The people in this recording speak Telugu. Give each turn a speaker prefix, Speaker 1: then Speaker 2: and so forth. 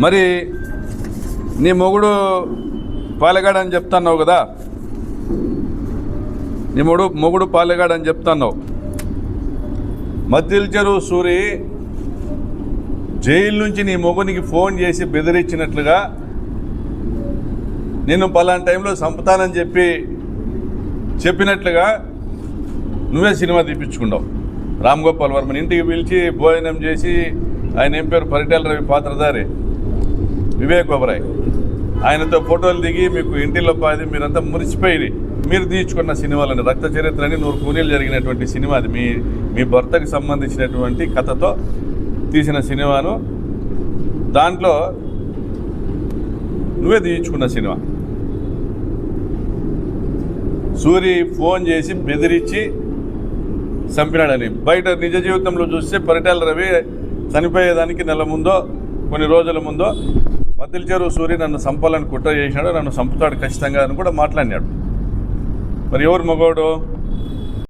Speaker 1: మరి నీ మొగుడు పాలెగాడని చెప్తున్నావు కదా, నీ మొగుడు పాలెగాడని చెప్తున్నావు. మద్దిల చెరువు సూరి జైలు నుంచి నీ మొగునికి ఫోన్ చేసి బెదిరించినట్లుగా నేను పలానా టైంలో చంపుతానని చెప్పినట్లుగా నువ్వే సినిమా తీపించుకున్నావు. రామ్ గోపాల్ వర్మని ఇంటికి పిలిచి భోజనం చేసి, ఆయన ఏం పేరు, పరిటాల రవి పాత్రధారి వివేక్ ఒబరాయ్, ఆయనతో ఫోటోలు దిగి మీకు ఇంటిలో పాది మీరంతా మురిసిపోయి మీరు తీర్చుకున్న సినిమాలని రక్త చరిత్రని 100 కూనీలు జరిగినటువంటి సినిమా అది. మీ భర్తకు సంబంధించినటువంటి కథతో తీసిన సినిమాను, దాంట్లో నువ్వే తీర్చుకున్న సినిమా. సూరి ఫోన్ చేసి బెదిరించి చంపినాడని బయట నిజ జీవితంలో చూస్తే పరిటాల రవి చనిపోయేదానికి నెల ముందో కొన్ని రోజుల ముందో మద్దిల చెరువు సూరి నన్ను చంపాలని కుట్ర చేసినాడు, నన్ను చంపుతాడు ఖచ్చితంగా అని కూడా మాట్లాడినాడు. మరి ఎవరు మగవాడు?